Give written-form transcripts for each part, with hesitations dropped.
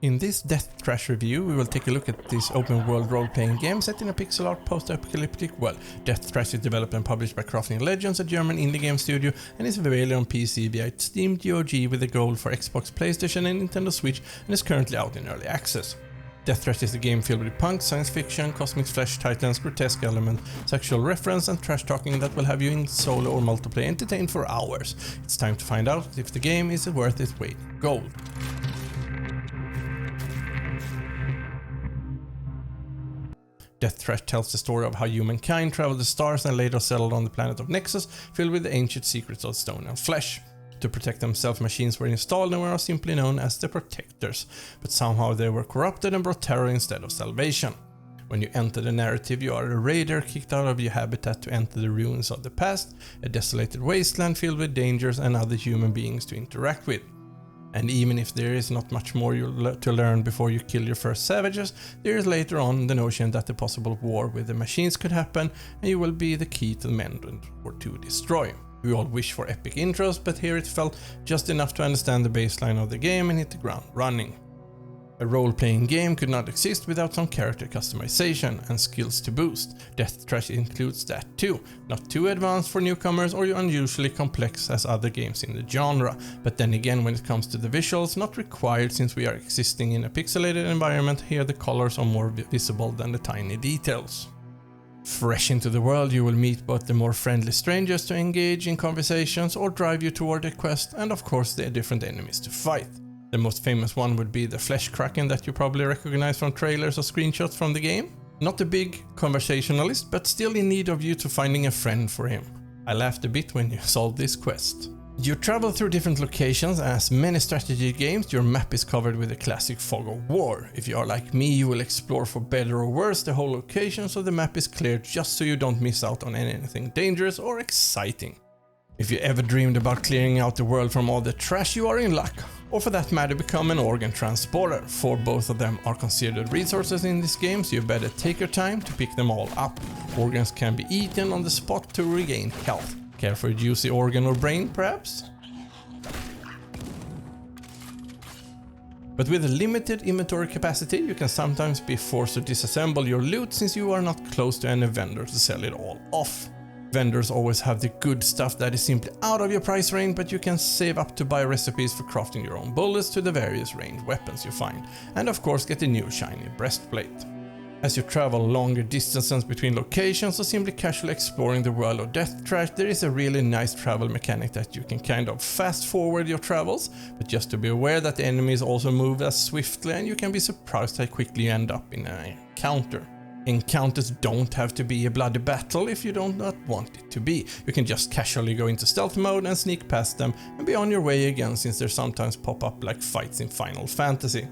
In this Death Trash review, we will take a look at this open world role-playing game set in a pixel art post-apocalyptic world. Death Trash is developed and published by Crafting Legends, a German indie game studio, and is available on PC via Steam GOG with a goal for Xbox, PlayStation and Nintendo Switch, and is currently out in early access. Death Trash is a game filled with punk, science fiction, cosmic flesh titans, grotesque element, sexual reference and trash talking that will have you in solo or multiplayer entertained for hours. It's time to find out if the game is worth its weight in gold. Death Trash tells the story of how humankind traveled the stars and later settled on the planet of Nexus, filled with the ancient secrets of stone and flesh. To protect themselves, machines were installed and were simply known as the Protectors, but somehow they were corrupted and brought terror instead of salvation. When you enter the narrative, you are a raider kicked out of your habitat to enter the ruins of the past, a desolated wasteland filled with dangers and other human beings to interact with. And even if there is not much more to learn before you kill your first savages, there is later on the notion that the possible war with the machines could happen and you will be the key to mend or to destroy. We all wish for epic intros, but here it felt just enough to understand the baseline of the game and hit the ground running. A role-playing game could not exist without some character customization and skills to boost. Death Trash includes that too. Not too advanced for newcomers or unusually complex as other games in the genre, but then again when it comes to the visuals, not required since we are existing in a pixelated environment. Here the colors are more visible than the tiny details. Fresh into the world, you will meet both the more friendly strangers to engage in conversations or drive you toward a quest, and of course the different enemies to fight. The most famous one would be the Flesh Kraken that you probably recognize from trailers or screenshots from the game. Not a big conversationalist, but still in need of you to finding a friend for him. I laughed a bit when you solved this quest. You travel through different locations, and as many strategy games, your map is covered with a classic fog of war. If you are like me, you will explore for better or worse the whole location so the map is cleared just so you don't miss out on anything dangerous or exciting. If you ever dreamed about clearing out the world from all the trash, you are in luck. Or for that matter, become an organ transporter, for both of them are considered resources in this game, so you better take your time to pick them all up. Organs can be eaten on the spot to regain health. Care for a juicy organ or brain, perhaps? But with a limited inventory capacity, you can sometimes be forced to disassemble your loot since you are not close to any vendor to sell it all off. Vendors always have the good stuff that is simply out of your price range, but you can save up to buy recipes for crafting your own bullets to the various ranged weapons you find, and of course get a new shiny breastplate. As you travel longer distances between locations or simply casually exploring the world of Death Trash, there is a really nice travel mechanic that you can kind of fast forward your travels, but just to be aware that the enemies also move as swiftly and you can be surprised how quickly you end up in an encounter. Encounters don't have to be a bloody battle if you do not want it to be. You can just casually go into stealth mode and sneak past them and be on your way again, since they sometimes pop up like fights in Final Fantasy.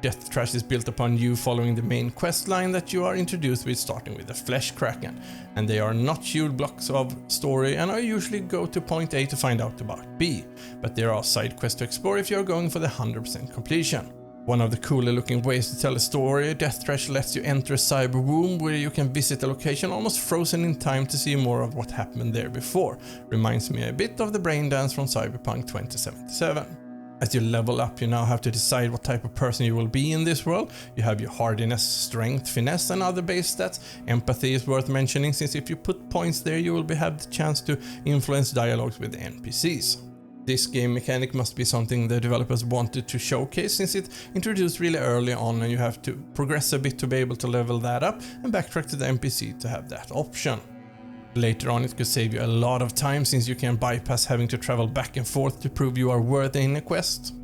Death Trash is built upon you following the main quest line that you are introduced with, starting with the Flesh Kraken, and they are not huge blocks of story and are usually go to point A to find out about B, but there are side quests to explore if you are going for the 100% completion. One of the cooler looking ways to tell a story, Death Trash lets you enter a cyber womb where you can visit a location almost frozen in time to see more of what happened there before. Reminds me a bit of the brain dance from Cyberpunk 2077. As you level up, you now have to decide what type of person you will be in this world. You have your hardiness, strength, finesse and other base stats. Empathy is worth mentioning, since if you put points there you will have the chance to influence dialogues with the NPCs. This game mechanic must be something the developers wanted to showcase, since it introduced really early on and you have to progress a bit to be able to level that up and backtrack to the NPC to have that option. Later on it could save you a lot of time, since you can bypass having to travel back and forth to prove you are worthy in a quest.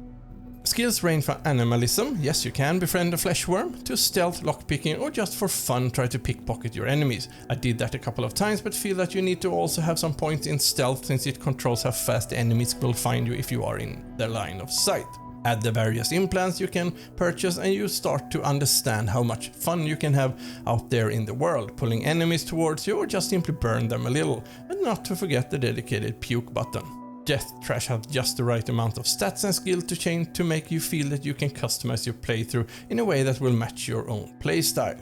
Skills range from animalism, yes you can befriend a fleshworm, to stealth, lockpicking or just for fun try to pickpocket your enemies. I did that a couple of times, but feel that you need to also have some points in stealth, since it controls how fast the enemies will find you if you are in their line of sight. Add the various implants you can purchase and you start to understand how much fun you can have out there in the world, pulling enemies towards you or just simply burn them a little, and not to forget the dedicated puke button. Death Trash has just the right amount of stats and skill to change to make you feel that you can customize your playthrough in a way that will match your own playstyle.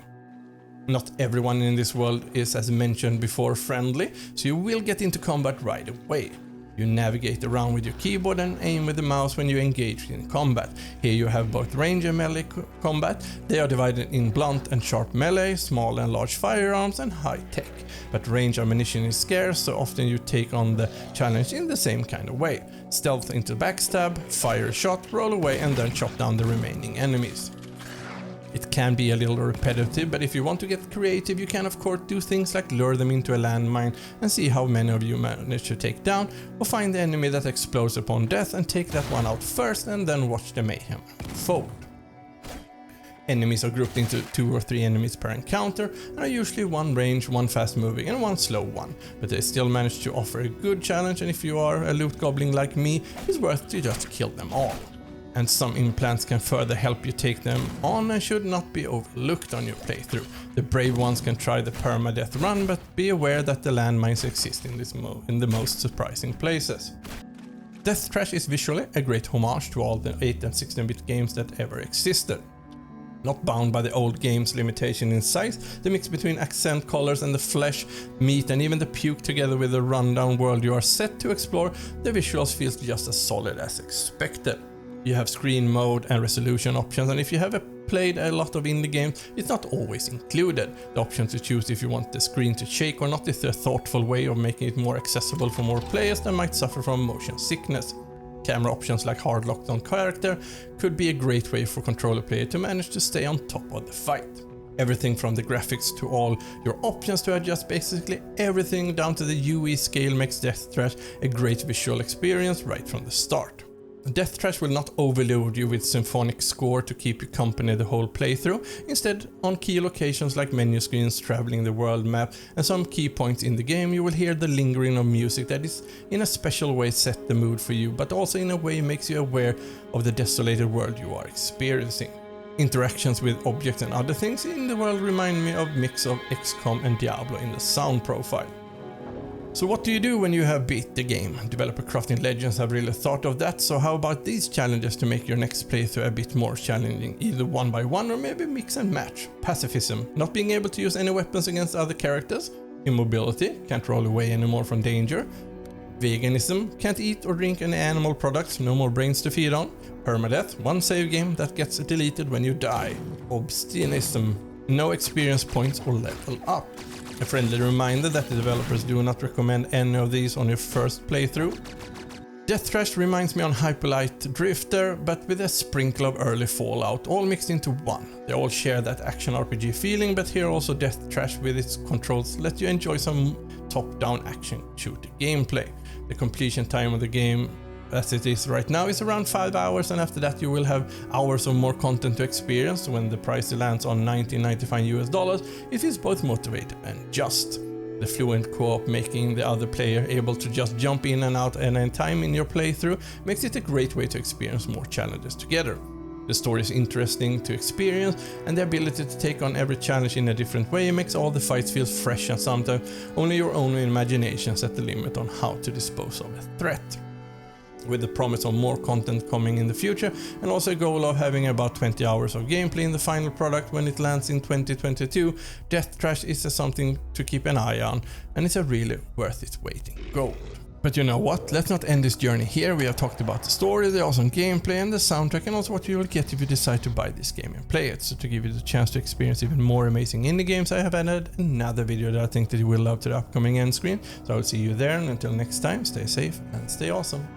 Not everyone in this world is, as mentioned before, friendly, so you will get into combat right away. You navigate around with your keyboard and aim with the mouse when you engage in combat. Here you have both range and melee combat. They are divided in blunt and sharp melee, small and large firearms, and high tech. But range ammunition is scarce, so often you take on the challenge in the same kind of way. Stealth into backstab, fire a shot, roll away, and then chop down the remaining enemies. It can be a little repetitive, but if you want to get creative, you can of course do things like lure them into a landmine and see how many of you manage to take down, or find the enemy that explodes upon death and take that one out first and then watch the mayhem unfold. Enemies are grouped into 2 or 3 enemies per encounter and are usually one range, one fast moving and one slow one, but they still manage to offer a good challenge, and if you are a loot goblin like me, it's worth to just kill them all. And some implants can further help you take them on and should not be overlooked on your playthrough. The brave ones can try the permadeath run, but be aware that the landmines exist in the most surprising places. Death Trash is visually a great homage to all the 8 and 16-bit games that ever existed. Not bound by the old game's limitation in size, the mix between accent colors and the flesh, meat and even the puke together with the rundown world you are set to explore, the visuals feels just as solid as expected. You have screen mode and resolution options, and if you have played a lot of indie games, it's not always included. The option to choose if you want the screen to shake or not is a thoughtful way of making it more accessible for more players that might suffer from motion sickness. Camera options like hard locked on character could be a great way for controller player to manage to stay on top of the fight. Everything from the graphics to all your options to adjust basically everything down to the UE scale makes Death Trash a great visual experience right from the start. Death Trash will not overload you with symphonic score to keep you company the whole playthrough. Instead, on key locations like menu screens, traveling the world map and some key points in the game, you will hear the lingering of music that is in a special way set the mood for you, but also in a way makes you aware of the desolated world you are experiencing. Interactions with objects and other things in the world remind me of a mix of XCOM and Diablo in the sound profile. So what do you do when you have beat the game? Developer Crafting Legends have really thought of that, so how about these challenges to make your next playthrough a bit more challenging, either one by one or maybe mix and match. Pacifism, not being able to use any weapons against other characters. Immobility, can't roll away anymore from danger. Veganism, can't eat or drink any animal products, no more brains to feed on. Permadeath, one save game that gets deleted when you die. Obstinism, no experience points or level up. A friendly reminder that the developers do not recommend any of these on your first playthrough. Death Trash reminds me on Hyperlight Drifter, but with a sprinkle of early Fallout, all mixed into one. They all share that action RPG feeling, but here also Death Trash with its controls let you enjoy some top-down action shooter gameplay. The completion time of the game as it is right now is around 5 hours, and after that you will have hours of more content to experience. When the price lands on $19.95 US, it is both motivated and just. The fluent co-op making the other player able to just jump in and out at any time in your playthrough makes it a great way to experience more challenges together. The story is interesting to experience, and the ability to take on every challenge in a different way makes all the fights feel fresh, and sometimes only your own imagination set the limit on how to dispose of a threat. With the promise of more content coming in the future, and also a goal of having about 20 hours of gameplay in the final product when it lands in 2022, Death Trash is something to keep an eye on, and it's a really worth it waiting gold. But you know what, let's not end this journey here. We have talked about the story, the awesome gameplay and the soundtrack, and also what you will get if you decide to buy this game and play it. So to give you the chance to experience even more amazing indie games, I have added another video that I think that you will love to the upcoming end screen. So I will see you there, and until next time, stay safe and stay awesome.